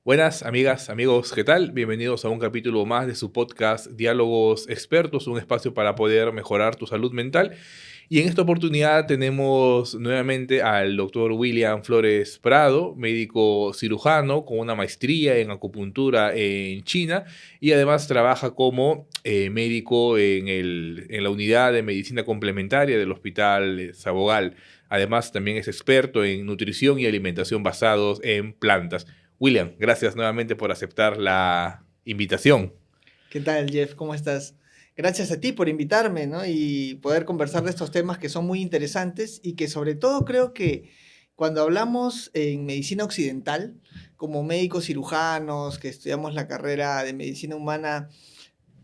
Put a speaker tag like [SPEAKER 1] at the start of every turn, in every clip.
[SPEAKER 1] Buenas amigas, amigos, ¿qué tal? Bienvenidos a un capítulo más de su podcast Diálogos Expertos, un espacio para poder mejorar tu salud mental. Y en esta oportunidad tenemos nuevamente al doctor William Flores Prado, médico cirujano con una maestría en acupuntura en China y además trabaja como médico en la unidad de medicina complementaria del Hospital Sabogal. Además también es experto en nutrición y alimentación basados en plantas. William, gracias nuevamente por aceptar la invitación.
[SPEAKER 2] ¿Qué tal, Jeff? ¿Cómo estás? Gracias a ti por invitarme, ¿no? Y poder conversar de estos temas que son muy interesantes y que sobre todo creo que cuando hablamos en medicina occidental, como médicos cirujanos que estudiamos la carrera de medicina humana,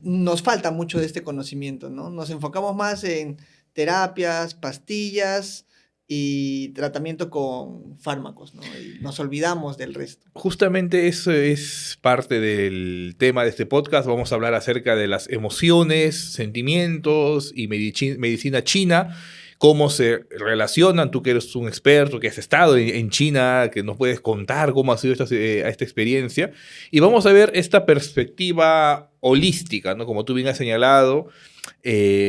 [SPEAKER 2] nos falta mucho de este conocimiento, ¿no? Nos enfocamos más en terapias, pastillas y tratamiento con fármacos, ¿no? Y nos olvidamos del resto.
[SPEAKER 1] Justamente eso es parte del tema de este podcast. Vamos a hablar acerca de las emociones, sentimientos y medicina china, cómo se relacionan. Tú que eres un experto, que has estado en China, que nos puedes contar cómo ha sido esta experiencia. Y vamos a ver esta perspectiva holística, ¿no? Como tú bien has señalado,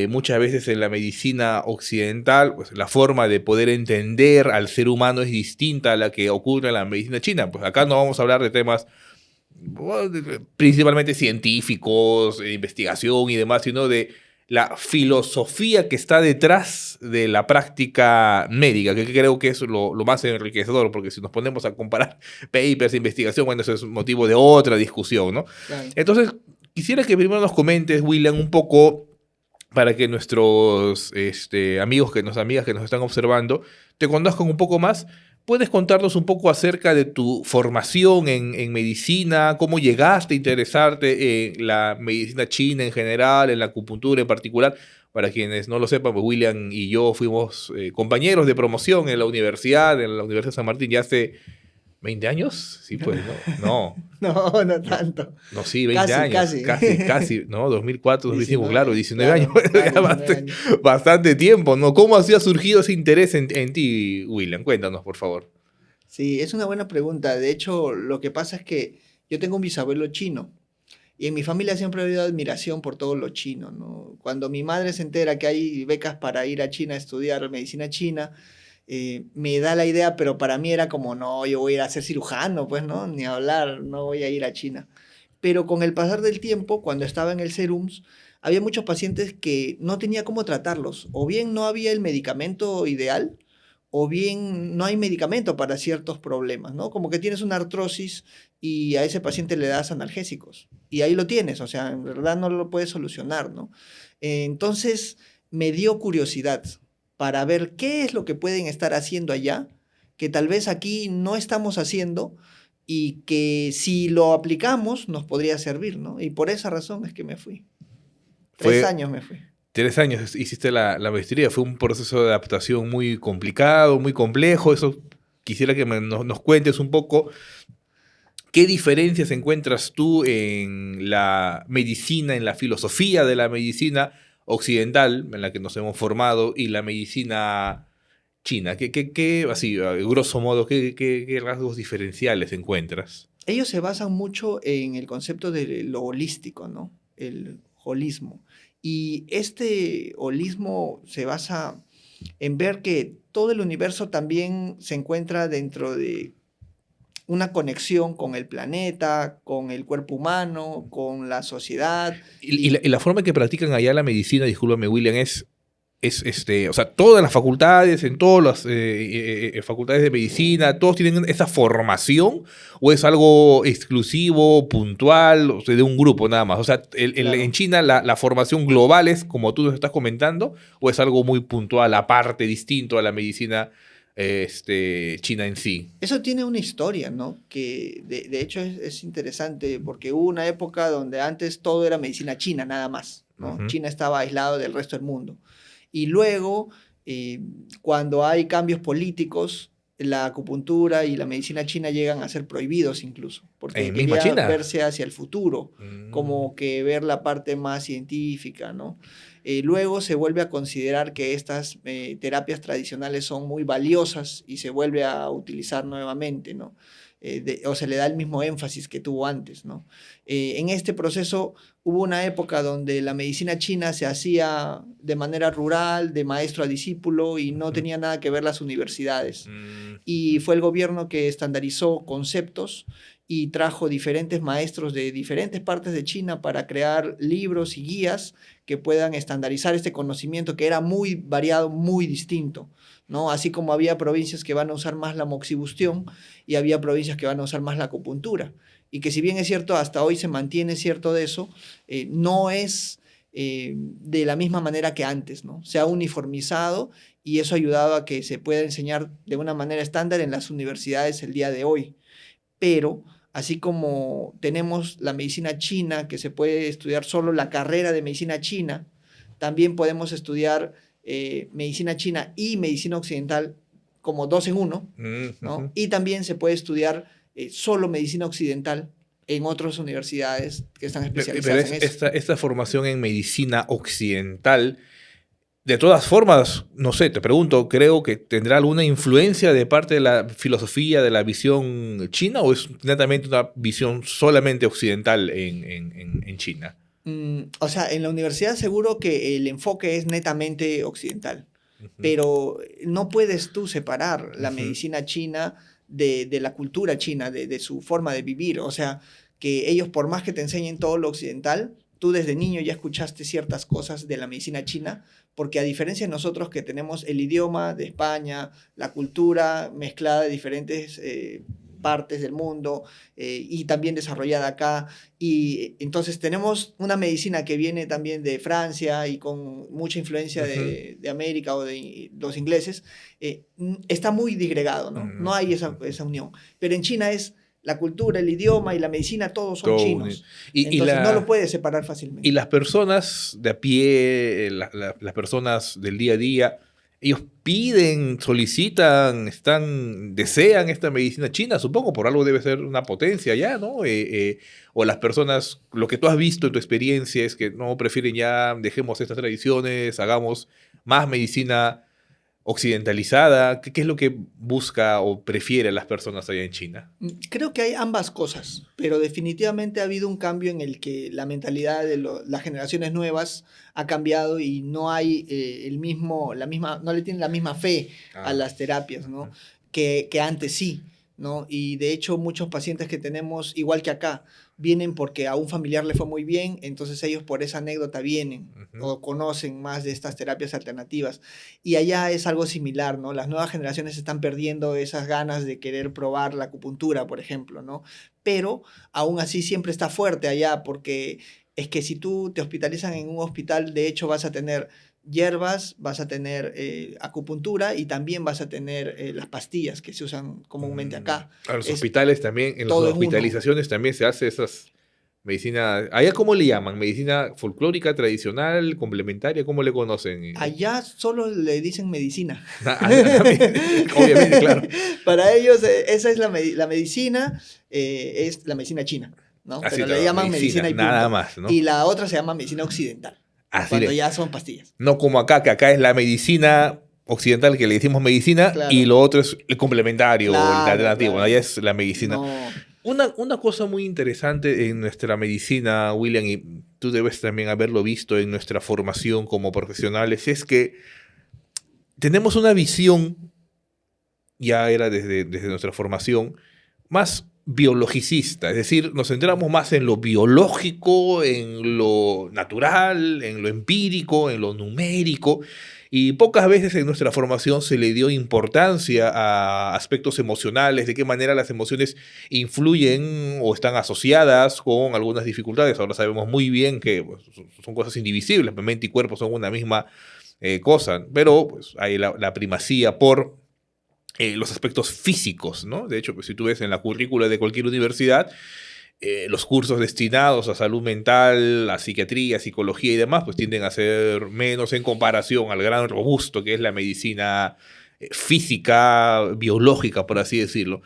[SPEAKER 1] muchas veces en la medicina occidental, pues la forma de poder entender al ser humano es distinta a la que ocurre en la medicina china. Pues acá no vamos a hablar de temas principalmente científicos, de investigación y demás, sino de la filosofía que está detrás de la práctica médica, que creo que es lo más enriquecedor, porque si nos ponemos a comparar papers de investigación, bueno, eso es motivo de otra discusión, ¿no?
[SPEAKER 2] Claro.
[SPEAKER 1] Entonces, quisiera que primero nos comentes, William, un poco para que nuestros amigas que nos están observando te conozcan un poco más. ¿Puedes contarnos un poco acerca de tu formación en medicina? ¿Cómo llegaste a interesarte en la medicina china en general, en la acupuntura en particular? Para quienes no lo sepan, pues William y yo fuimos compañeros de promoción en la Universidad de San Martín, ya hace 20 años. Sí, pues, no, no.
[SPEAKER 2] No, no
[SPEAKER 1] No,
[SPEAKER 2] tanto.
[SPEAKER 1] no, sí, 20
[SPEAKER 2] Casi,
[SPEAKER 1] años,
[SPEAKER 2] casi.
[SPEAKER 1] casi, ¿no? 2004, 2005, claro,
[SPEAKER 2] 19,
[SPEAKER 1] 19 años,
[SPEAKER 2] claro, claro,
[SPEAKER 1] ya
[SPEAKER 2] 19 años.
[SPEAKER 1] bastante tiempo, ¿no? ¿Cómo así ha surgido ese interés en ti, William? Cuéntanos, por favor.
[SPEAKER 2] Sí, es una buena pregunta. De hecho, lo que pasa es que yo tengo un bisabuelo chino y en mi familia siempre ha habido admiración por todo lo chino, ¿no? Cuando mi madre se entera que hay becas para ir a China a estudiar medicina china, me da la idea, pero para mí era como, no, yo voy a ir a ser cirujano, pues, ¿no? Ni hablar, no voy a ir a China. Pero con el pasar del tiempo, cuando estaba en el Serums, había muchos pacientes que no tenía cómo tratarlos. O bien no había el medicamento ideal, o bien no hay medicamento para ciertos problemas, ¿no? Como que tienes una artrosis y a ese paciente le das analgésicos. Y ahí lo tienes, o sea, en verdad no lo puedes solucionar, ¿no? Entonces me dio curiosidad para ver qué es lo que pueden estar haciendo allá, que tal vez aquí no estamos haciendo y que si lo aplicamos nos podría servir, ¿no? Y por esa razón es que me fui. Tres
[SPEAKER 1] Fue
[SPEAKER 2] años me fui.
[SPEAKER 1] 3 años, hiciste la maestría, fue un proceso de adaptación muy complicado, muy complejo, eso quisiera que nos cuentes un poco. ¿Qué diferencias encuentras tú en la medicina, en la filosofía de la medicina occidental, en la que nos hemos formado, y la medicina china? Así, a grosso modo, qué rasgos diferenciales encuentras?
[SPEAKER 2] Ellos se basan mucho en el concepto de lo holístico, ¿no? El holismo. Y este holismo se basa en ver que todo el universo también se encuentra dentro de una conexión con el planeta, con el cuerpo humano, con la sociedad.
[SPEAKER 1] Y la forma que practican allá la medicina, discúlpame, William, o sea, todas las facultades, en todas las facultades de medicina, todos tienen esa formación o es algo exclusivo, puntual, o sea, de un grupo nada más. O sea, en
[SPEAKER 2] Claro.
[SPEAKER 1] China la formación global es como tú nos estás comentando o es algo muy puntual, aparte, distinto a la medicina china en sí.
[SPEAKER 2] Eso tiene una historia, ¿no? Que de hecho es interesante porque hubo una época donde antes todo era medicina china, nada más, ¿no?
[SPEAKER 1] Ujú.
[SPEAKER 2] China estaba aislado del resto del mundo. Y luego, eh, cuando hay cambios políticos, la acupuntura y la medicina china llegan a ser prohibidos incluso, porque
[SPEAKER 1] ¿En misma
[SPEAKER 2] quería
[SPEAKER 1] China?
[SPEAKER 2] verse hacia el futuro,
[SPEAKER 1] Mm.
[SPEAKER 2] como que ver la parte más científica, ¿no? Luego se vuelve a considerar que estas terapias tradicionales son muy valiosas y se vuelve a utilizar nuevamente, ¿no? o se le da el mismo énfasis que tuvo antes, ¿no? En este proceso hubo una época donde la medicina china se hacía de manera rural, de maestro a discípulo, y no tenía nada que ver las universidades. Y fue el gobierno que estandarizó conceptos y trajo diferentes maestros de diferentes partes de China para crear libros y guías que puedan estandarizar este conocimiento que era muy variado, muy distinto, ¿no? Así como había provincias que van a usar más la moxibustión y había provincias que van a usar más la acupuntura. Y que si bien es cierto, hasta hoy se mantiene cierto de eso, no es de la misma manera que antes, ¿no? Se ha uniformizado y eso ha ayudado a que se pueda enseñar de una manera estándar en las universidades el día de hoy. Pero así como tenemos la medicina china, que se puede estudiar solo la carrera de medicina china, también podemos estudiar medicina china y medicina occidental como 2 en 1, ¿no? Y también se puede estudiar solo medicina occidental en otras universidades que están especializadas en eso.
[SPEAKER 1] Esta formación en medicina occidental, de todas formas, no sé, te pregunto, creo que tendrá alguna influencia de parte de la filosofía, de la visión china, o es netamente una visión solamente occidental en China.
[SPEAKER 2] O sea, en la universidad seguro que el enfoque es netamente occidental, pero no puedes tú separar la medicina china de la cultura china, de su forma de vivir. O sea, que ellos, por más que te enseñen todo lo occidental, tú desde niño ya escuchaste ciertas cosas de la medicina china, porque a diferencia de nosotros que tenemos el idioma de España, la cultura mezclada de diferentes partes del mundo y también desarrollada acá, y entonces tenemos una medicina que viene también de Francia y con mucha influencia de América o de los ingleses, está muy disgregado, ¿no? No hay esa unión, pero en China es la cultura, el idioma y la medicina, todos son chinos. Entonces no lo puedes separar fácilmente.
[SPEAKER 1] Y las personas de a pie, las personas del día a día, ellos piden, solicitan, desean esta medicina china, supongo, por algo debe ser una potencia ya, ¿no? O las personas, lo que tú has visto en tu experiencia es que no prefieren ya, dejemos estas tradiciones, hagamos más medicina occidentalizada. ¿Qué es lo que busca o prefiere las personas allá en China?
[SPEAKER 2] Creo que hay ambas cosas, pero definitivamente ha habido un cambio en el que la mentalidad de las generaciones nuevas ha cambiado y no hay no le tienen la misma fe a las terapias, ¿no? Que antes sí, ¿no? Y de hecho muchos pacientes que tenemos, igual que acá, vienen porque a un familiar le fue muy bien, entonces ellos por esa anécdota vienen o conocen más de estas terapias alternativas. Y allá es algo similar, ¿no? Las nuevas generaciones están perdiendo esas ganas de querer probar la acupuntura, por ejemplo, ¿no? Pero aún así siempre está fuerte allá, porque es que si tú te hospitalizan en un hospital, de hecho vas a tener hierbas, vas a tener acupuntura y también vas a tener las pastillas que se usan comúnmente acá.
[SPEAKER 1] A los hospitales también, en las hospitalizaciones también se hace esas medicina. ¿Allá cómo le llaman? ¿Medicina folclórica, tradicional, complementaria? ¿Cómo le conocen?
[SPEAKER 2] Allá solo le dicen medicina.
[SPEAKER 1] Obviamente, claro.
[SPEAKER 2] Para ellos esa es la medicina, es la medicina china, ¿no? Pero le llaman medicina y punto.
[SPEAKER 1] Nada más, ¿no?
[SPEAKER 2] Y la otra se llama medicina occidental. Cuando ya son pastillas.
[SPEAKER 1] No como acá, que acá es la medicina occidental, que le decimos medicina, claro. Y lo otro es el complementario, claro, el alternativo. Claro. Allá es la medicina. No. Una cosa muy interesante en nuestra medicina, William, y tú debes también haberlo visto en nuestra formación como profesionales, es que tenemos una visión, ya era desde nuestra formación, más biologicista, es decir, nos centramos más en lo biológico, en lo natural, en lo empírico, en lo numérico, y pocas veces en nuestra formación se le dio importancia a aspectos emocionales, de qué manera las emociones influyen o están asociadas con algunas dificultades. Ahora sabemos muy bien que pues, son cosas indivisibles, mente y cuerpo son una misma cosa, pero pues, hay la primacía por los aspectos físicos, ¿no? De hecho, pues, si tú ves en la currícula de cualquier universidad, los cursos destinados a salud mental, a psiquiatría, psicología y demás, pues tienden a ser menos en comparación al gran robusto que es la medicina física, biológica, por así decirlo.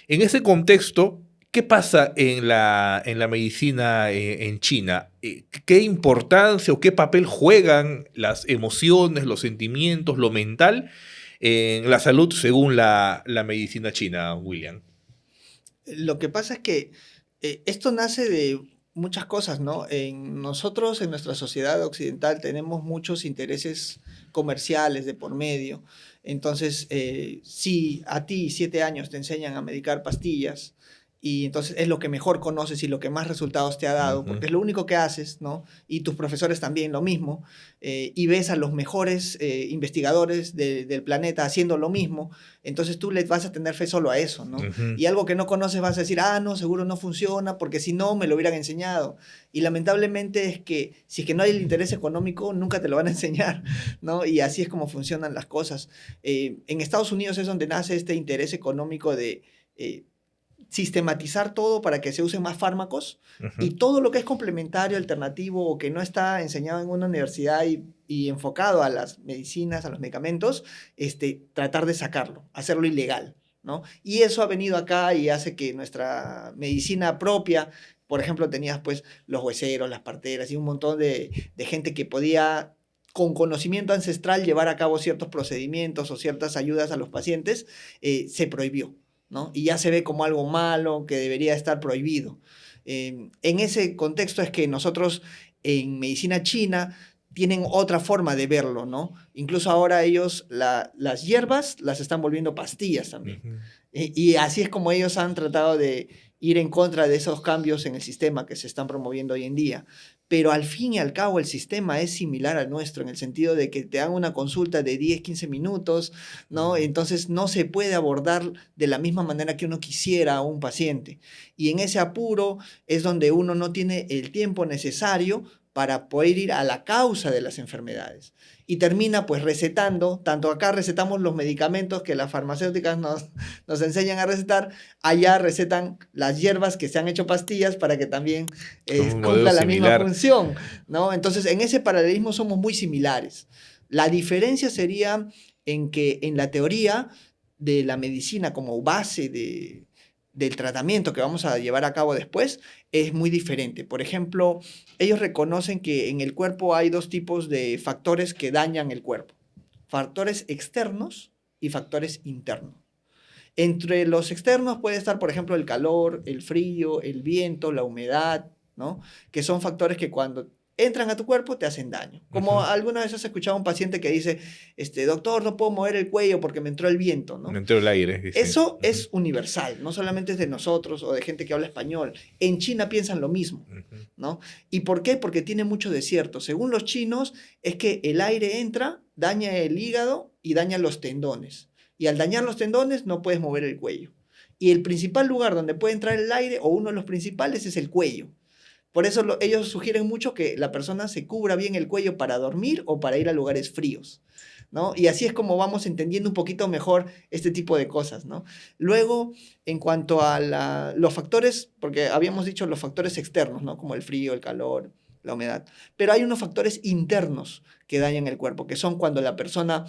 [SPEAKER 1] En ese contexto, ¿qué pasa en la medicina en China? ¿Qué importancia o qué papel juegan las emociones, los sentimientos, lo mental en la salud según la medicina china, William?
[SPEAKER 2] Lo que pasa es que esto nace de muchas cosas, ¿no? Nosotros, en nuestra sociedad occidental, tenemos muchos intereses comerciales de por medio. Entonces, si a ti 7 años te enseñan a medicar pastillas, y entonces es lo que mejor conoces y lo que más resultados te ha dado,
[SPEAKER 1] Ujú.
[SPEAKER 2] porque es lo único que haces, ¿no? Y tus profesores también lo mismo, y ves a los mejores investigadores del planeta haciendo lo mismo, entonces tú les vas a tener fe solo a eso, ¿no?
[SPEAKER 1] Ujú.
[SPEAKER 2] Y algo que no conoces vas a decir, ah, no, seguro no funciona, porque si no, me lo hubieran enseñado. Y lamentablemente es que si es que no hay el interés económico, nunca te lo van a enseñar, ¿no? Y así es como funcionan las cosas. En Estados Unidos es donde nace este interés económico de sistematizar todo para que se usen más fármacos,
[SPEAKER 1] Ujú.
[SPEAKER 2] y todo lo que es complementario, alternativo o que no está enseñado en una universidad y enfocado a las medicinas, a los medicamentos, tratar de sacarlo, hacerlo ilegal, ¿no? Y eso ha venido acá y hace que nuestra medicina propia, por ejemplo, tenías pues los hueseros, las parteras y un montón de gente que podía con conocimiento ancestral llevar a cabo ciertos procedimientos o ciertas ayudas a los pacientes, se prohibió, ¿no? Y ya se ve como algo malo que debería estar prohibido. En ese contexto es que nosotros en medicina china tienen otra forma de verlo, ¿no? Incluso ahora ellos las hierbas las están volviendo pastillas también.
[SPEAKER 1] Ujú.
[SPEAKER 2] Y así es como ellos han tratado de ir en contra de esos cambios en el sistema que se están promoviendo hoy en día. Pero al fin y al cabo el sistema es similar al nuestro en el sentido de que te dan una consulta de 10, 15 minutos, ¿no? Entonces no se puede abordar de la misma manera que uno quisiera a un paciente. Y en ese apuro es donde uno no tiene el tiempo necesario para poder ir a la causa de las enfermedades. Y termina pues recetando, tanto acá recetamos los medicamentos que las farmacéuticas nos enseñan a recetar, allá recetan las hierbas que se han hecho pastillas para que también
[SPEAKER 1] Un modelo
[SPEAKER 2] cumpla la misma
[SPEAKER 1] similar.
[SPEAKER 2] función, ¿no? Entonces, en ese paralelismo somos muy similares. La diferencia sería en que en la teoría de la medicina como base del tratamiento que vamos a llevar a cabo después es muy diferente. Por ejemplo, ellos reconocen que en el cuerpo hay dos tipos de factores que dañan el cuerpo: factores externos y factores internos. Entre los externos puede estar, por ejemplo, el calor, el frío, el viento, la humedad, ¿no? Que son factores que cuando entran a tu cuerpo te hacen daño. Como
[SPEAKER 1] Ujú.
[SPEAKER 2] alguna vez has escuchado a un paciente que dice, doctor, no puedo mover el cuello porque me entró el viento,
[SPEAKER 1] Me
[SPEAKER 2] ¿no?
[SPEAKER 1] entró el aire, dice.
[SPEAKER 2] Eso
[SPEAKER 1] Ujú.
[SPEAKER 2] es universal, no solamente es de nosotros o de gente que habla español. En China piensan lo mismo,
[SPEAKER 1] Ujú.
[SPEAKER 2] ¿no? ¿Y por qué? Porque tiene mucho desierto. Según los chinos, es que el aire entra, daña el hígado y daña los tendones. Y al dañar los tendones no puedes mover el cuello. Y el principal lugar donde puede entrar el aire, o uno de los principales, es el cuello. Por eso ellos sugieren mucho que la persona se cubra bien el cuello para dormir o para ir a lugares fríos, ¿no? Y así es como vamos entendiendo un poquito mejor este tipo de cosas, ¿no? Luego, en cuanto a los factores, porque habíamos dicho los factores externos, ¿no? Como el frío, el calor, la humedad. Pero hay unos factores internos que dañan el cuerpo, que son cuando la persona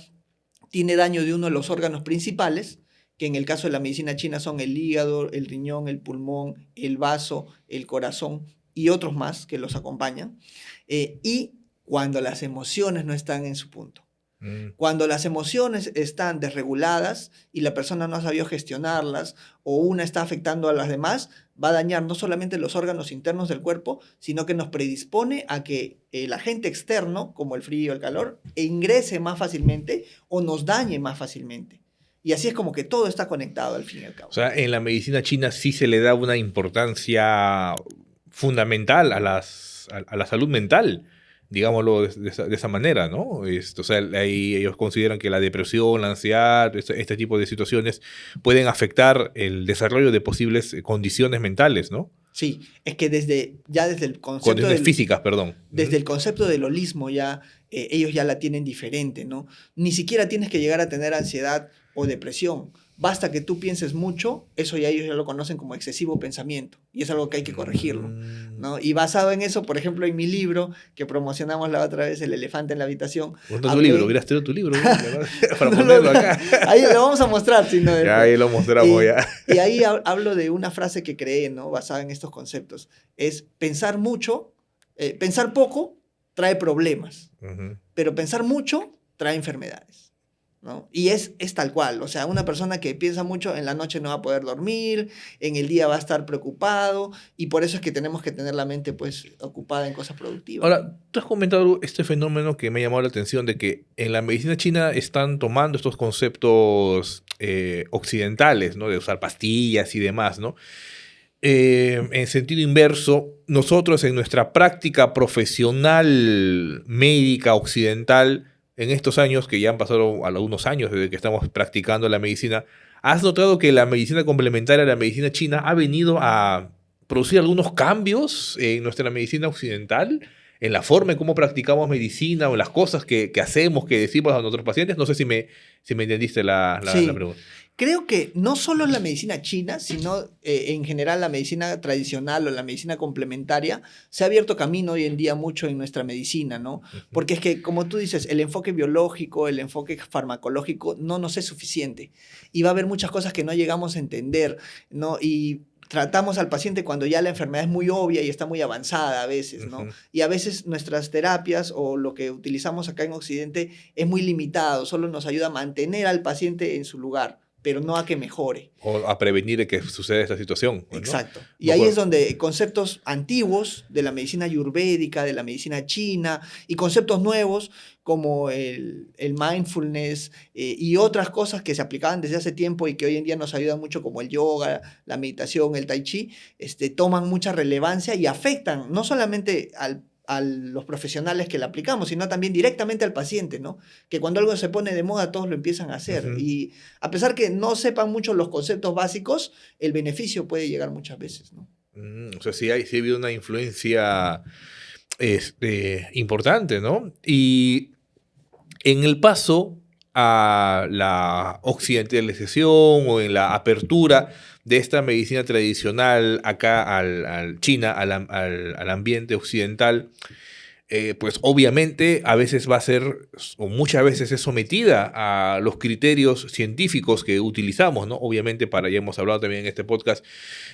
[SPEAKER 2] tiene daño de uno de los órganos principales, que en el caso de la medicina china son el hígado, el riñón, el pulmón, el vaso, el corazón y otros más que los acompañan, y cuando las emociones no están en su punto.
[SPEAKER 1] Mm.
[SPEAKER 2] Cuando las emociones están desreguladas y la persona no ha sabido gestionarlas, o una está afectando a las demás, va a dañar no solamente los órganos internos del cuerpo, sino que nos predispone a que el agente externo, como el frío, el calor, ingrese más fácilmente o nos dañe más fácilmente. Y así es como que todo está conectado al fin y al
[SPEAKER 1] O
[SPEAKER 2] cabo.
[SPEAKER 1] sea, en la medicina china sí se le da una importancia fundamental a la salud mental, digámoslo de esa manera, ¿no? O sea, ahí ellos consideran que la depresión, la ansiedad, este tipo de situaciones pueden afectar el desarrollo de posibles condiciones mentales, ¿no?
[SPEAKER 2] Sí, es que desde el concepto
[SPEAKER 1] Condiciones físicas, perdón.
[SPEAKER 2] desde
[SPEAKER 1] Ujú.
[SPEAKER 2] el concepto del holismo ya, ellos ya la tienen diferente, ¿no? Ni siquiera tienes que llegar a tener ansiedad o depresión. Basta que tú pienses mucho, eso ya ellos ya lo conocen como excesivo pensamiento, y es algo que hay que corregirlo,
[SPEAKER 1] Mm.
[SPEAKER 2] ¿no? Y basado en eso, por ejemplo, en mi libro que promocionamos la otra vez, El elefante en la habitación,
[SPEAKER 1] ¿Dónde tu libro?
[SPEAKER 2] hablé...
[SPEAKER 1] Hubieras traído tu libro, güey, para
[SPEAKER 2] No
[SPEAKER 1] ponerlo acá.
[SPEAKER 2] ahí lo vamos a mostrar, si no
[SPEAKER 1] Ya
[SPEAKER 2] después.
[SPEAKER 1] ahí lo mostramos
[SPEAKER 2] Y,
[SPEAKER 1] ya.
[SPEAKER 2] y ahí hablo de una frase que creé, ¿no? Basada en estos conceptos. Es pensar mucho, pensar poco trae problemas,
[SPEAKER 1] Ujú.
[SPEAKER 2] pero pensar mucho trae enfermedades. ¿no? Y es tal cual, o sea, una persona que piensa mucho en la noche no va a poder dormir, en el día va a estar preocupado, y por eso es que tenemos que tener la mente pues ocupada en cosas productivas, ¿no?
[SPEAKER 1] Ahora, tú has comentado este fenómeno que me ha llamado la atención de que en la medicina china están tomando estos conceptos occidentales, ¿no? De usar pastillas y demás, ¿no? En sentido inverso, nosotros en nuestra práctica profesional médica occidental, en estos años que ya han pasado algunos años desde que estamos practicando la medicina, ¿has notado que la medicina complementaria a la medicina china ha venido a producir algunos cambios en nuestra medicina occidental? En la forma en cómo practicamos medicina o en las cosas que hacemos, que decimos a nuestros pacientes. No sé si me entendiste la
[SPEAKER 2] Sí,
[SPEAKER 1] pregunta.
[SPEAKER 2] creo que no solo la medicina china, sino en general la medicina tradicional o la medicina complementaria, se ha abierto camino hoy en día mucho en nuestra medicina, ¿no?
[SPEAKER 1] Ujú.
[SPEAKER 2] Porque es que, como tú dices, el enfoque biológico, el enfoque farmacológico no nos es suficiente. Y va a haber muchas cosas que no llegamos a entender, ¿no? Y tratamos al paciente cuando ya la enfermedad es muy obvia y está muy avanzada a veces, ¿no?
[SPEAKER 1] Ujú.
[SPEAKER 2] Y a veces nuestras terapias o lo que utilizamos acá en Occidente es muy limitado, solo nos ayuda a mantener al paciente en su lugar, pero no a que mejore.
[SPEAKER 1] O a prevenir de que suceda esta situación, pues, ¿no?
[SPEAKER 2] Exacto. Y
[SPEAKER 1] Me
[SPEAKER 2] ahí es
[SPEAKER 1] acuerdo.
[SPEAKER 2] donde conceptos antiguos de la medicina ayurvédica, de la medicina china y conceptos nuevos como el mindfulness y otras cosas que se aplicaban desde hace tiempo y que hoy en día nos ayudan mucho como el yoga, la meditación, el tai chi, toman mucha relevancia y afectan no solamente a los profesionales que la aplicamos, sino también directamente al paciente, ¿no? Que cuando algo se pone de moda todos lo empiezan a hacer.
[SPEAKER 1] Ujú.
[SPEAKER 2] Y a pesar que no sepan mucho los conceptos básicos, el beneficio puede llegar muchas veces, ¿no?
[SPEAKER 1] O sea, sí ha habido una influencia importante, ¿no? Y en el paso a la occidentalización o en la apertura de esta medicina tradicional acá al China, al ambiente occidental, pues obviamente a veces va a ser, o muchas veces es sometida a los criterios científicos que utilizamos, ¿no? Obviamente ya hemos hablado también en este podcast,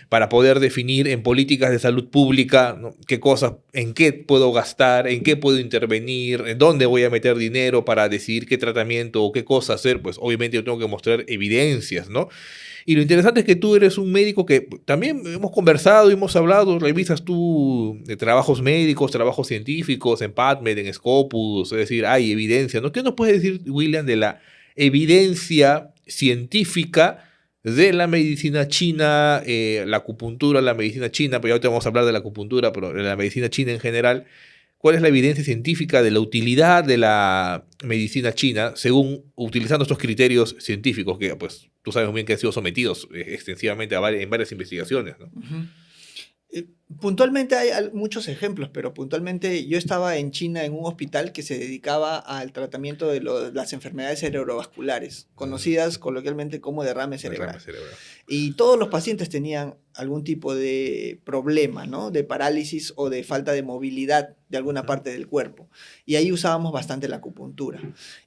[SPEAKER 1] para poder definir en políticas de salud pública, ¿no? Qué cosas, en qué puedo gastar, en qué puedo intervenir, en dónde voy a meter dinero para decidir qué tratamiento o qué cosa hacer, pues obviamente yo tengo que mostrar evidencias, ¿no? Y lo interesante es que tú eres un médico que también hemos conversado y hemos hablado, revisas tú de trabajos médicos, trabajos científicos en PubMed, en Scopus, es decir, hay evidencia, ¿no? ¿Qué nos puedes decir, William, de la evidencia científica de la medicina china, la acupuntura, la medicina china, pero ya ahorita vamos a hablar de la acupuntura, pero de la medicina china en general? ¿Cuál es la evidencia científica de la utilidad de la medicina china según utilizando estos criterios científicos que, pues, tú sabes muy bien que han sido sometidos extensivamente en varias investigaciones, ¿no?
[SPEAKER 2] Ujú. Puntualmente hay muchos ejemplos, pero puntualmente yo estaba en China en un hospital que se dedicaba al tratamiento de las enfermedades cerebrovasculares, conocidas coloquialmente como derrame
[SPEAKER 1] Derrame
[SPEAKER 2] cerebral.
[SPEAKER 1] cerebral.
[SPEAKER 2] Y todos los pacientes tenían algún tipo de problema, ¿no? De parálisis o de falta de movilidad de alguna
[SPEAKER 1] Ujú.
[SPEAKER 2] parte del cuerpo. Y ahí usábamos bastante la acupuntura.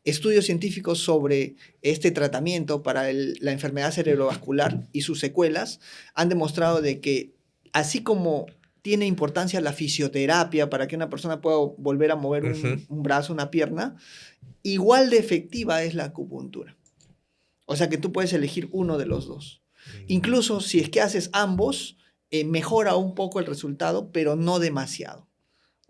[SPEAKER 2] Estudios científicos sobre este tratamiento para la enfermedad cerebrovascular y sus secuelas han demostrado de que así como tiene importancia la fisioterapia para que una persona pueda volver a mover
[SPEAKER 1] Ujú.
[SPEAKER 2] un brazo, una pierna, igual de efectiva es la acupuntura. O sea que tú puedes elegir uno de los dos. Incluso si es que haces ambos, mejora un poco el resultado, pero no demasiado.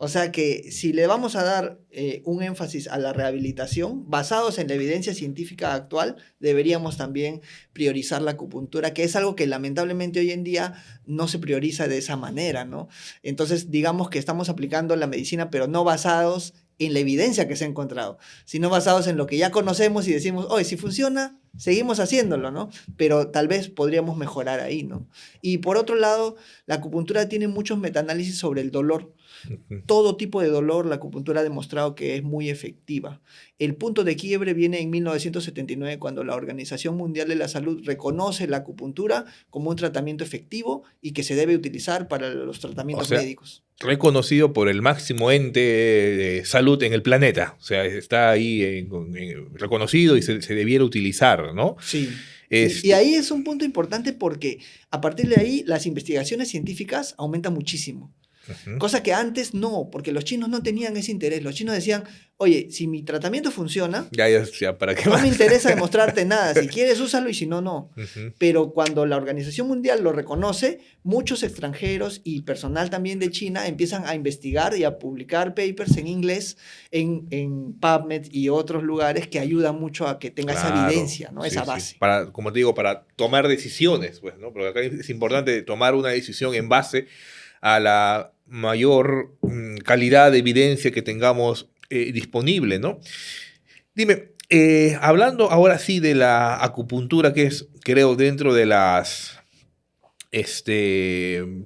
[SPEAKER 2] O sea que si le vamos a dar un énfasis a la rehabilitación, basados en la evidencia científica actual, deberíamos también priorizar la acupuntura, que es algo que lamentablemente hoy en día no se prioriza de esa manera, ¿no? Entonces, digamos que estamos aplicando la medicina, pero no basados en la evidencia que se ha encontrado, sino basados en lo que ya conocemos y decimos, oye, si funciona, seguimos haciéndolo, ¿no? Pero tal vez podríamos mejorar ahí, ¿no? Y por otro lado, la acupuntura tiene muchos metaanálisis sobre el dolor.
[SPEAKER 1] Ujú.
[SPEAKER 2] Todo tipo de dolor, la acupuntura ha demostrado que es muy efectiva. El punto de quiebre viene en 1979, cuando la Organización Mundial de la Salud reconoce la acupuntura como un tratamiento efectivo y que se debe utilizar para los
[SPEAKER 1] O
[SPEAKER 2] tratamientos
[SPEAKER 1] sea,
[SPEAKER 2] médicos.
[SPEAKER 1] reconocido por el máximo ente de salud en el planeta. O sea, está ahí reconocido y se debiera utilizar, ¿no?
[SPEAKER 2] Sí. Y
[SPEAKER 1] Este,
[SPEAKER 2] ahí es un punto importante porque a partir de ahí las investigaciones científicas aumentan muchísimo.
[SPEAKER 1] ujú.
[SPEAKER 2] Cosa que antes no, porque los chinos no tenían ese interés. Los chinos decían, oye, si mi tratamiento funciona,
[SPEAKER 1] Ya, ¿para qué
[SPEAKER 2] no
[SPEAKER 1] más?
[SPEAKER 2] me interesa demostrarte nada. Si quieres, úsalo y si no, no.
[SPEAKER 1] Ujú.
[SPEAKER 2] Pero cuando la Organización Mundial lo reconoce, muchos extranjeros y personal también de China empiezan a investigar y a publicar papers en inglés en PubMed y otros lugares que ayudan mucho a que tenga esa
[SPEAKER 1] Claro,
[SPEAKER 2] evidencia, ¿no?
[SPEAKER 1] sí,
[SPEAKER 2] Esa
[SPEAKER 1] sí.
[SPEAKER 2] base.
[SPEAKER 1] Para, como te digo, para tomar decisiones, pues, ¿no? Porque acá es importante tomar una decisión en base a la mayor calidad de evidencia que tengamos disponible, ¿no? Dime, hablando ahora sí de la acupuntura, que es, creo, dentro de las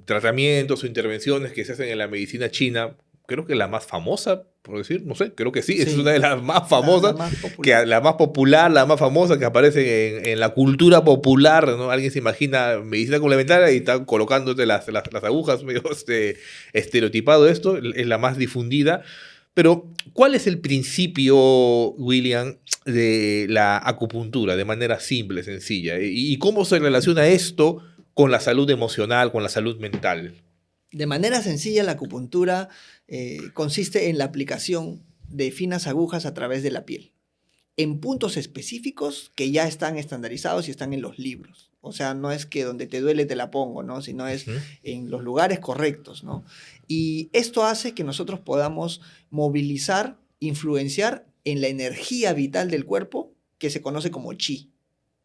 [SPEAKER 1] tratamientos o intervenciones que se hacen en la medicina china, creo que la más famosa, por decir, no sé, creo que sí, es una
[SPEAKER 2] Sí,
[SPEAKER 1] de las más
[SPEAKER 2] la
[SPEAKER 1] famosas,
[SPEAKER 2] más
[SPEAKER 1] que
[SPEAKER 2] popular.
[SPEAKER 1] la más popular, la más famosa que aparece en la cultura popular, ¿no? Alguien se imagina medicina complementaria y está colocándote las agujas, medio estereotipado esto, es la más difundida. Pero, ¿cuál es el principio, William, de la acupuntura, de manera simple, sencilla? ¿Y cómo se relaciona esto con la salud emocional, con la salud mental?
[SPEAKER 2] De manera sencilla, la acupuntura consiste en la aplicación de finas agujas a través de la piel, en puntos específicos que ya están estandarizados y están en los libros. O sea, no es que donde te duele te la pongo, ¿no? Sino es
[SPEAKER 1] Ujú.
[SPEAKER 2] en los lugares correctos, ¿no? Y esto hace que nosotros podamos movilizar, influenciar en la energía vital del cuerpo que se conoce como chi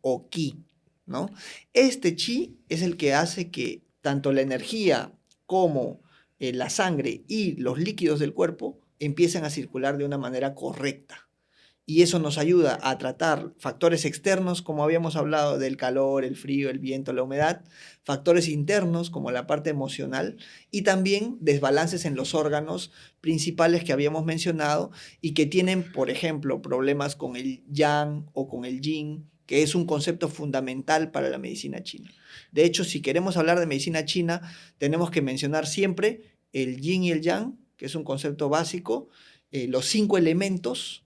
[SPEAKER 2] o ki, ¿no? Este chi es el que hace que tanto la energía como la sangre y los líquidos del cuerpo empiecen a circular de una manera correcta. Y eso nos ayuda a tratar factores externos, como habíamos hablado del calor, el frío, el viento, la humedad, factores internos, como la parte emocional, y también desbalances en los órganos principales que habíamos mencionado y que tienen, por ejemplo, problemas con el yang o con el yin, que es un concepto fundamental para la medicina china. De hecho, si queremos hablar de medicina china, tenemos que mencionar siempre el yin y el yang, que es un concepto básico, los 5 elementos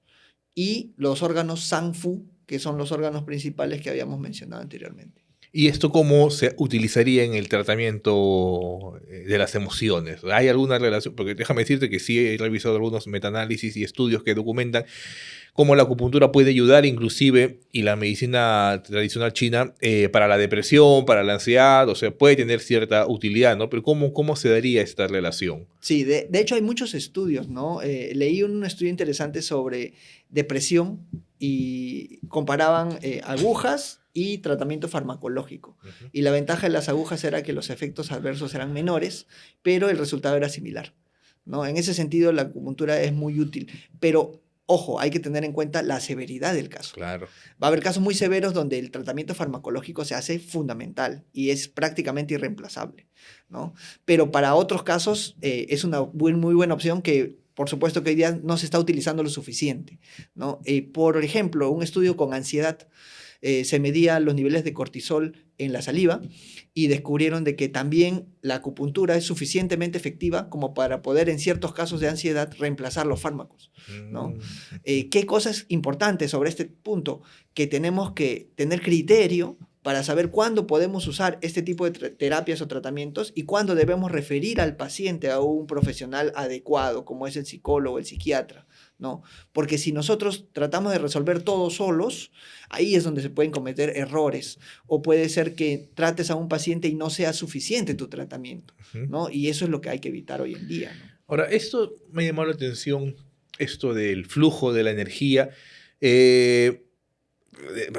[SPEAKER 2] y los órganos Sanfu, que son los órganos principales que habíamos mencionado anteriormente.
[SPEAKER 1] ¿Y esto cómo se utilizaría en el tratamiento de las emociones? ¿Hay alguna relación? Porque déjame decirte que sí he revisado algunos metaanálisis y estudios que documentan cómo la acupuntura puede ayudar inclusive, y la medicina tradicional china, para la depresión, para la ansiedad, o sea, puede tener cierta utilidad, ¿no? Pero ¿cómo se daría esta relación?
[SPEAKER 2] Sí, de hecho hay muchos estudios, ¿no? Leí un estudio interesante sobre depresión y comparaban agujas y tratamiento farmacológico.
[SPEAKER 1] Ujú.
[SPEAKER 2] Y la ventaja de las agujas era que los efectos adversos eran menores, pero el resultado era similar, ¿no? En ese sentido, la acupuntura es muy útil, pero ojo, hay que tener en cuenta la severidad del caso.
[SPEAKER 1] Claro.
[SPEAKER 2] Va a haber casos muy severos donde el tratamiento farmacológico se hace fundamental y es prácticamente irreemplazable, ¿no? Pero para otros casos es una muy buena opción que, por supuesto, que hoy día no se está utilizando lo suficiente, ¿no? Por ejemplo, un estudio con ansiedad se medían los niveles de cortisol en la saliva y descubrieron de que también la acupuntura es suficientemente efectiva como para poder en ciertos casos de ansiedad reemplazar los fármacos, ¿no?
[SPEAKER 1] Mm.
[SPEAKER 2] ¿Qué cosas importantes sobre este punto? Que tenemos que tener criterio para saber cuándo podemos usar este tipo de terapias o tratamientos y cuándo debemos referir al paciente a un profesional adecuado, como es el psicólogo, el psiquiatra, ¿no? Porque si nosotros tratamos de resolver todo solos, ahí es donde se pueden cometer errores. O puede ser que trates a un paciente y no sea suficiente tu tratamiento,
[SPEAKER 1] Ujú.
[SPEAKER 2] ¿no? Y eso es lo que hay que evitar hoy en día, ¿no?
[SPEAKER 1] Ahora, esto me llamó la atención, esto del flujo de la energía. eh,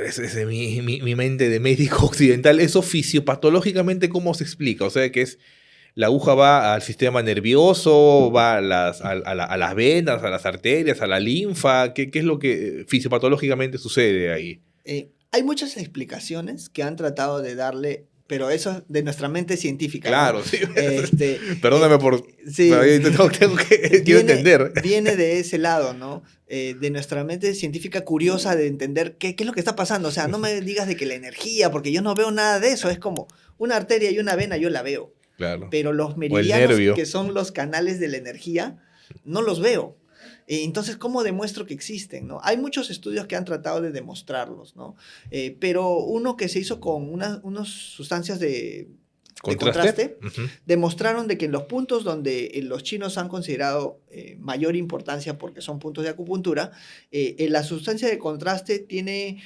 [SPEAKER 1] es mi mente de médico occidental. ¿Eso fisiopatológicamente cómo se explica? O sea, que es la aguja va al sistema nervioso, va a las venas, a las arterias, a la linfa. ¿Qué es lo que fisiopatológicamente sucede ahí?
[SPEAKER 2] Hay muchas explicaciones que han tratado de darle, pero eso es de nuestra mente científica, ¿no?
[SPEAKER 1] Claro, sí.
[SPEAKER 2] Este,
[SPEAKER 1] Perdóname por...
[SPEAKER 2] sí,
[SPEAKER 1] Pero ahí tengo que... Quiero entender.
[SPEAKER 2] viene de ese lado, ¿no? De nuestra mente científica curiosa de entender qué es lo que está pasando. O sea, no me digas de que la energía, porque yo no veo nada de eso. Es como una arteria y una vena, yo la veo.
[SPEAKER 1] Claro.
[SPEAKER 2] Pero los
[SPEAKER 1] O el
[SPEAKER 2] meridianos,
[SPEAKER 1] nervio.
[SPEAKER 2] que son los canales de la energía, no los veo. Entonces, ¿cómo demuestro que existen? ¿No? Hay muchos estudios que han tratado de demostrarlos, ¿no? Pero uno que se hizo con unas sustancias de contraste,
[SPEAKER 1] Ujú.
[SPEAKER 2] demostraron de que en los puntos donde los chinos han considerado mayor importancia porque son puntos de acupuntura, la sustancia de contraste tiene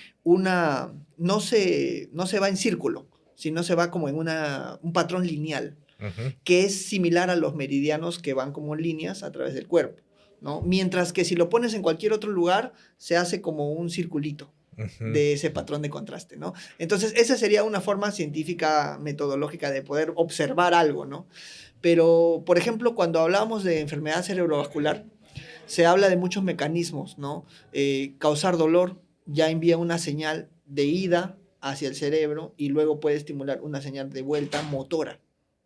[SPEAKER 2] no se va en círculo, sino se va como en un patrón lineal,
[SPEAKER 1] Ujú.
[SPEAKER 2] que es similar a los meridianos que van como líneas a través del cuerpo, ¿no? Mientras que si lo pones en cualquier otro lugar, se hace como un circulito
[SPEAKER 1] Ujú.
[SPEAKER 2] de ese patrón de contraste, ¿no? Entonces, esa sería una forma científica, metodológica de poder observar algo, ¿no? Pero, por ejemplo, cuando hablamos de enfermedad cerebrovascular, se habla de muchos mecanismos, ¿no? Causar dolor ya envía una señal de ida hacia el cerebro y luego puede estimular una señal de vuelta motora,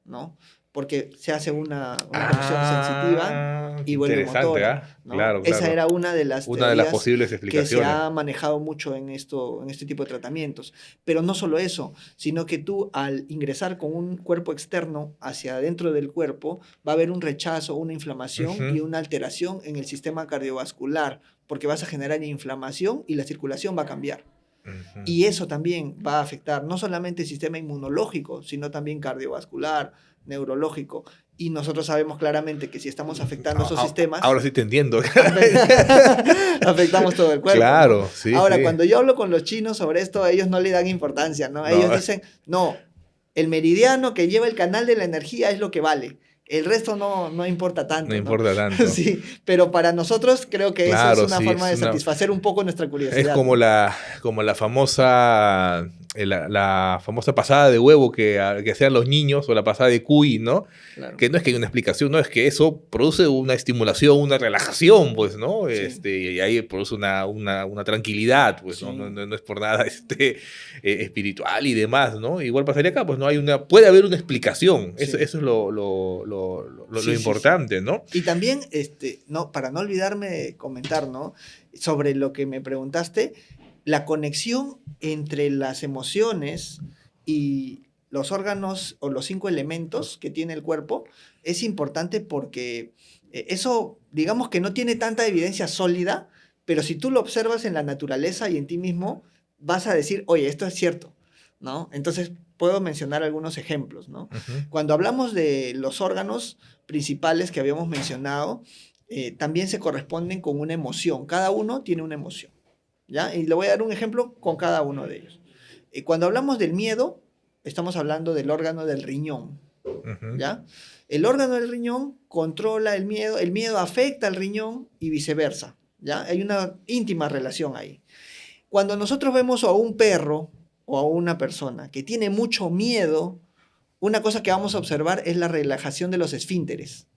[SPEAKER 2] ¿no? Porque se hace una conexión sensitiva y vuelve
[SPEAKER 1] Interesante,
[SPEAKER 2] motora,
[SPEAKER 1] ¿ah?
[SPEAKER 2] ¿no?
[SPEAKER 1] Claro,
[SPEAKER 2] Esa
[SPEAKER 1] claro.
[SPEAKER 2] era una de las
[SPEAKER 1] Una de las
[SPEAKER 2] teorías
[SPEAKER 1] posibles
[SPEAKER 2] que se
[SPEAKER 1] explicaciones.
[SPEAKER 2] ha manejado mucho en este tipo de tratamientos. Pero no solo eso, sino que tú al ingresar con un cuerpo externo hacia adentro del cuerpo, va a haber un rechazo, una inflamación y
[SPEAKER 1] Ujú,
[SPEAKER 2] una alteración en el sistema cardiovascular, porque vas a generar inflamación y la circulación va a cambiar.
[SPEAKER 1] ujú.
[SPEAKER 2] Y eso también va a afectar no solamente el sistema inmunológico, sino también cardiovascular, neurológico. Y nosotros sabemos claramente que si estamos afectando esos
[SPEAKER 1] Ahora
[SPEAKER 2] sistemas,
[SPEAKER 1] sí te entiendo.
[SPEAKER 2] afectamos todo el cuerpo, ¿no?
[SPEAKER 1] Claro, sí,
[SPEAKER 2] Ahora,
[SPEAKER 1] sí.
[SPEAKER 2] cuando yo hablo con los chinos sobre esto, ellos no le dan importancia, ¿no? Ellos
[SPEAKER 1] No,
[SPEAKER 2] dicen, no, el meridiano que lleva el canal de la energía es lo que vale. El resto no importa
[SPEAKER 1] no
[SPEAKER 2] tanto, ¿no?
[SPEAKER 1] importa tanto.
[SPEAKER 2] Sí, pero para nosotros creo que eso es
[SPEAKER 1] Claro,
[SPEAKER 2] una
[SPEAKER 1] sí,
[SPEAKER 2] forma
[SPEAKER 1] es
[SPEAKER 2] de
[SPEAKER 1] una,
[SPEAKER 2] satisfacer un poco nuestra
[SPEAKER 1] es
[SPEAKER 2] curiosidad, ¿no?
[SPEAKER 1] como la famosa, la famosa pasada de huevo que hacían los niños o la pasada de cuy, ¿no?
[SPEAKER 2] Claro,
[SPEAKER 1] Que no es que hay una explicación, no, es que eso produce una estimulación, una relajación, pues, ¿no?
[SPEAKER 2] sí,
[SPEAKER 1] Y ahí produce una tranquilidad, pues, ¿no?
[SPEAKER 2] sí,
[SPEAKER 1] No es por nada espiritual y demás, ¿no? Igual pasaría acá, pues, no hay puede haber una explicación,
[SPEAKER 2] sí,
[SPEAKER 1] eso es lo
[SPEAKER 2] sí, sí, sí.
[SPEAKER 1] importante, ¿no?
[SPEAKER 2] Y también, no, para no olvidarme de comentar, ¿no? Sobre lo que me preguntaste, la conexión entre las emociones y los órganos o los 5 elementos que tiene el cuerpo es importante porque eso, digamos que no tiene tanta evidencia sólida, pero si tú lo observas en la naturaleza y en ti mismo, vas a decir, oye, esto es cierto, ¿no? Entonces, puedo mencionar algunos ejemplos, ¿no?
[SPEAKER 1] Ujú,
[SPEAKER 2] Cuando hablamos de los órganos principales que habíamos mencionado, también se corresponden con una emoción. Cada uno tiene una emoción, ¿ya? Y le voy a dar un ejemplo con cada uno de ellos. Cuando hablamos del miedo, estamos hablando del órgano del riñón,
[SPEAKER 1] ujú,
[SPEAKER 2] ¿ya? El órgano del riñón controla el miedo afecta al riñón y viceversa, ¿ya? Hay una íntima relación ahí. Cuando nosotros vemos a un perro o a una persona que tiene mucho miedo, una cosa que vamos a observar es la relajación de los esfínteres,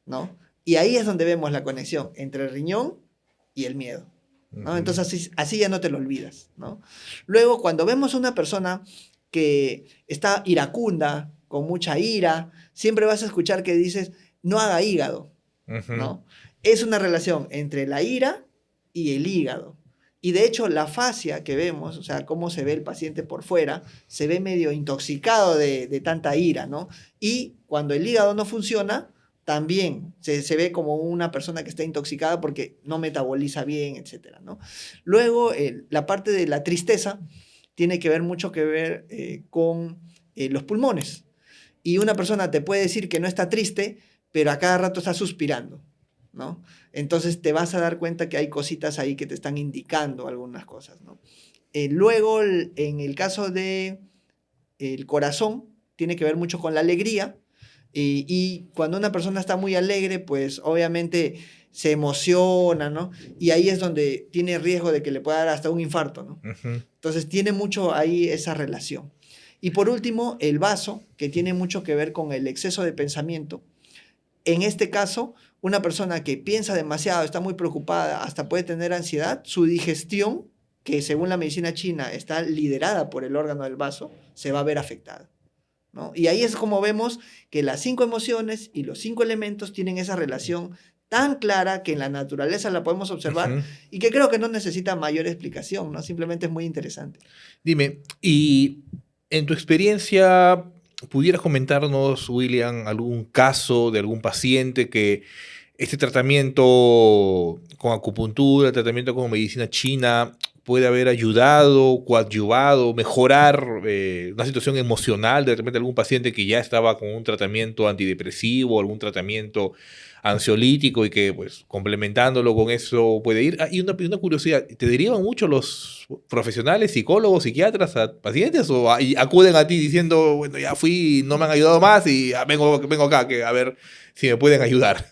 [SPEAKER 2] ¿no? Y ahí es donde vemos la conexión entre el riñón y el miedo, ¿no?
[SPEAKER 1] ujú.
[SPEAKER 2] Entonces así ya no te lo olvidas, ¿no? Luego, cuando vemos una persona que está iracunda, con mucha ira, siempre vas a escuchar que dices, no haga hígado,
[SPEAKER 1] Ujú,
[SPEAKER 2] ¿no? Es una relación entre la ira y el hígado. Y de hecho, la fascia que vemos, o sea, cómo se ve el paciente por fuera, se ve medio intoxicado de tanta ira, ¿no? Y cuando el hígado no funciona, también se ve como una persona que está intoxicada porque no metaboliza bien, etcétera, ¿no? Luego, la parte de la tristeza tiene que ver mucho que ver con los pulmones. Y una persona te puede decir que no está triste, pero a cada rato está suspirando, ¿no? Entonces te vas a dar cuenta que hay cositas ahí que te están indicando algunas cosas, ¿no? Luego, en el caso de el corazón, tiene que ver mucho con la alegría. Y cuando una persona está muy alegre, pues obviamente se emociona, ¿no? Y ahí es donde tiene riesgo de que le pueda dar hasta un infarto, ¿no?
[SPEAKER 1] ujú.
[SPEAKER 2] Entonces tiene mucho ahí esa relación. Y por último, el vaso, que tiene mucho que ver con el exceso de pensamiento. En este caso, una persona que piensa demasiado, está muy preocupada, hasta puede tener ansiedad, su digestión, que según la medicina china está liderada por el órgano del vaso, se va a ver afectada, ¿no? Y ahí es como vemos que las 5 emociones y los 5 elementos tienen esa relación tan clara que en la naturaleza la podemos observar
[SPEAKER 1] Ujú.
[SPEAKER 2] y que creo que no necesita mayor explicación, ¿no? Simplemente es muy interesante.
[SPEAKER 1] Dime, y en tu experiencia, ¿pudieras comentarnos, William, algún caso de algún paciente que este tratamiento con acupuntura, el tratamiento con medicina china, puede haber ayudado, coadyuvado, mejorar una situación emocional de repente algún paciente que ya estaba con un tratamiento antidepresivo, algún tratamiento ansiolítico y que pues complementándolo con eso puede ir? Y una curiosidad, ¿te derivan mucho los profesionales, psicólogos, psiquiatras a pacientes o acuden a ti diciendo, bueno, ya fui, no me han ayudado más y vengo acá a ver si me pueden ayudar?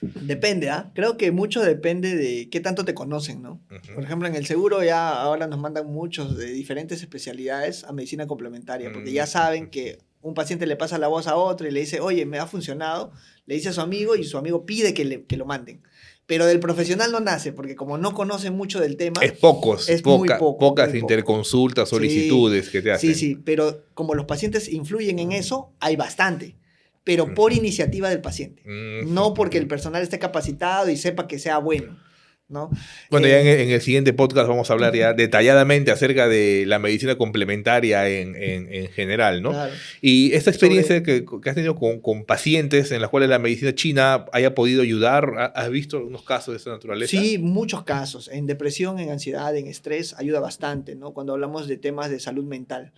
[SPEAKER 2] Depende, ¿ah? Creo que mucho depende de qué tanto te conocen, ¿no? Por ejemplo, en el seguro ya ahora nos mandan muchos de diferentes especialidades a medicina complementaria, porque ya saben que un paciente le pasa la voz a otro y le dice, oye, me ha funcionado, le dice a su amigo y su amigo pide que lo manden. Pero del profesional no nace, porque como no conoce mucho del tema,
[SPEAKER 1] Es
[SPEAKER 2] muy poco,
[SPEAKER 1] pocas
[SPEAKER 2] muy poco.
[SPEAKER 1] interconsultas, solicitudes que te hacen.
[SPEAKER 2] Sí, pero como los pacientes influyen en eso, hay bastante. Pero por iniciativa del paciente, no porque el personal esté capacitado y sepa que sea bueno, ¿no?
[SPEAKER 1] Bueno, ya en el siguiente podcast vamos a hablar ya detalladamente acerca de la medicina complementaria en general, ¿no?
[SPEAKER 2] Claro.
[SPEAKER 1] Y esta experiencia que has tenido con pacientes en las cuales la medicina china haya podido ayudar, ¿has visto algunos casos de esta naturaleza?
[SPEAKER 2] Sí, muchos casos. En depresión, en ansiedad, en estrés, ayuda bastante, ¿no? Cuando hablamos de temas de salud mental.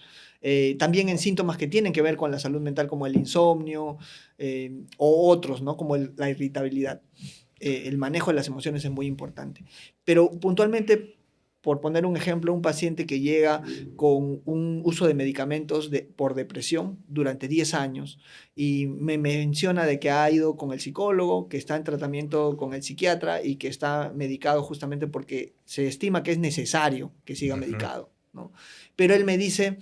[SPEAKER 2] También en síntomas que tienen que ver con la salud mental, como el insomnio o otros, ¿no? Como la irritabilidad. El manejo de las emociones es muy importante. Pero puntualmente, por poner un ejemplo, un paciente que llega con un uso de medicamentos por depresión durante 10 años y me menciona de que ha ido con el psicólogo, que está en tratamiento con el psiquiatra y que está medicado justamente porque se estima que es necesario que siga medicado, ¿no? Pero él me dice,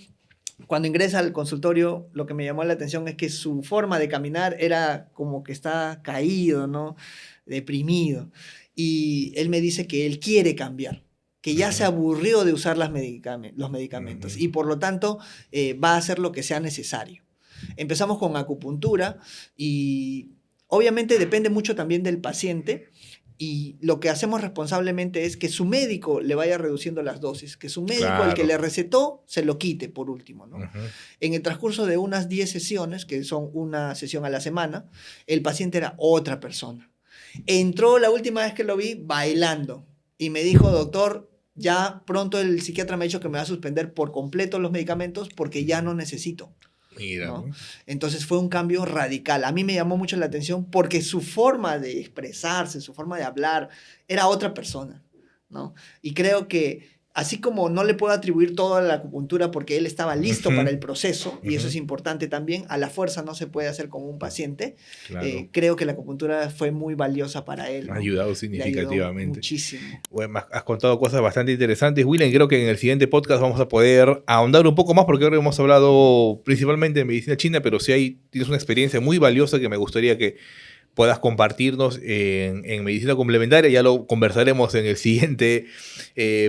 [SPEAKER 2] cuando ingresa al consultorio, lo que me llamó la atención es que su forma de caminar era como que está caído, ¿no? Deprimido. Y él me dice que él quiere cambiar, que ya se aburrió de usar los medicamentos y por lo tanto va a hacer lo que sea necesario. Empezamos con acupuntura y obviamente depende mucho también del paciente. Y lo que hacemos responsablemente es que su médico le vaya reduciendo las dosis, que su médico, el que le recetó, se lo quite por último, ¿no? En el transcurso de unas 10 sesiones, que son una sesión a la semana, el paciente era otra persona. Entró la última vez que lo vi bailando y me dijo, doctor, ya pronto el psiquiatra me ha dicho que me va a suspender por completo los medicamentos porque ya no necesito.
[SPEAKER 1] Mira,
[SPEAKER 2] ¿no? Entonces fue un cambio radical. A mí me llamó mucho la atención porque su forma de expresarse, su forma de hablar, era otra persona, ¿no? Y creo que así como no le puedo atribuir todo a la acupuntura porque él estaba listo para el proceso, y eso es importante también, a la fuerza no se puede hacer con un paciente, claro. Creo que la acupuntura fue muy valiosa para él, ¿no?
[SPEAKER 1] Ha ayudado significativamente.
[SPEAKER 2] Ayudó muchísimo.
[SPEAKER 1] Bueno, has contado cosas bastante interesantes, William. Creo que en el siguiente podcast vamos a poder ahondar un poco más porque ahora hemos hablado principalmente de medicina china, pero sí tienes una experiencia muy valiosa que me gustaría que puedas compartirnos en medicina complementaria. Ya lo conversaremos en el siguiente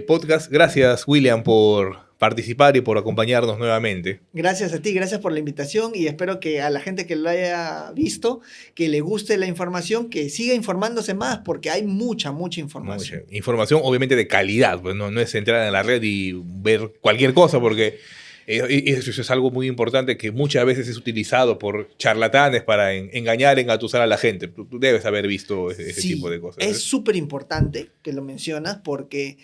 [SPEAKER 1] podcast. Gracias, William, por participar y por acompañarnos nuevamente.
[SPEAKER 2] Gracias a ti, gracias por la invitación y espero que a la gente que lo haya visto, que le guste la información, que siga informándose más porque hay mucha información.
[SPEAKER 1] Mucha información, obviamente de calidad, pues no es entrar en la red y ver cualquier cosa porque eso es algo muy importante que muchas veces es utilizado por charlatanes para engañar, engatusar a la gente. Tú debes haber visto ese tipo de cosas.
[SPEAKER 2] Es súper importante que lo mencionas porque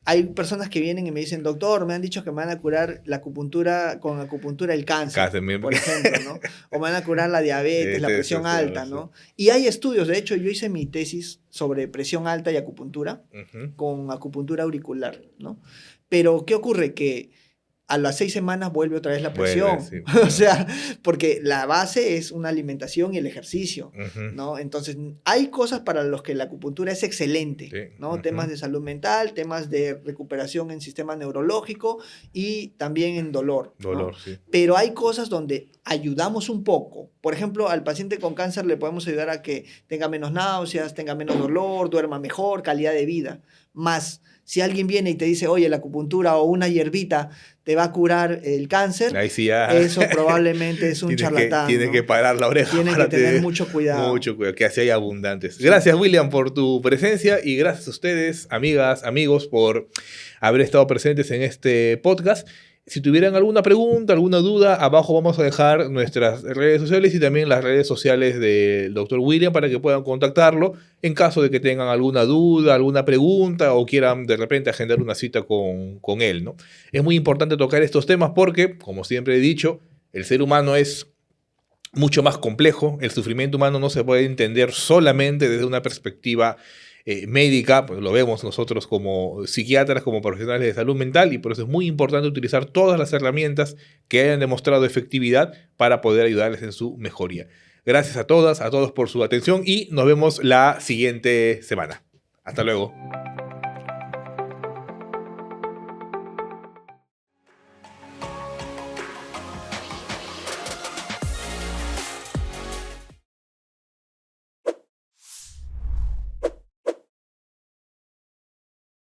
[SPEAKER 2] hay personas que vienen y me dicen, doctor, me han dicho que me van a curar la acupuntura, con acupuntura el cáncer, por ejemplo, ¿no? O me van a curar la diabetes, la presión alta, ¿no? Y hay estudios, de hecho, yo hice mi tesis sobre presión alta y acupuntura con acupuntura auricular, ¿no? Pero, ¿qué ocurre? Que a las 6 semanas vuelve otra vez la presión. Sí. O sea, porque la base es una alimentación y el ejercicio, ¿no? Entonces, hay cosas para los que la acupuntura es excelente, ¿no? Temas de salud mental, temas de recuperación en sistema neurológico y también en dolor. ¿No? Sí. Pero hay cosas donde ayudamos un poco. Por ejemplo, al paciente con cáncer le podemos ayudar a que tenga menos náuseas, tenga menos dolor, duerma mejor, calidad de vida. Más, si alguien viene y te dice, oye, la acupuntura o una hierbita te va a curar el cáncer,
[SPEAKER 1] ahí sí ya.
[SPEAKER 2] Eso probablemente es un charlatán.
[SPEAKER 1] Tienes que parar la oreja.
[SPEAKER 2] Tienes que tener mucho cuidado.
[SPEAKER 1] Mucho cuidado, que así hay abundantes. Sí. Gracias, William, por tu presencia y gracias a ustedes, amigas, amigos, por haber estado presentes en este podcast. Si tuvieran alguna pregunta, alguna duda, abajo vamos a dejar nuestras redes sociales y también las redes sociales del Dr. William para que puedan contactarlo en caso de que tengan alguna duda, alguna pregunta o quieran de repente agendar una cita con él, ¿no? Es muy importante tocar estos temas porque, como siempre he dicho, el ser humano es mucho más complejo. El sufrimiento humano no se puede entender solamente desde una perspectiva médica, pues lo vemos nosotros como psiquiatras, como profesionales de salud mental, y por eso es muy importante utilizar todas las herramientas que hayan demostrado efectividad para poder ayudarles en su mejoría. Gracias a todas, a todos por su atención y nos vemos la siguiente semana. Hasta luego.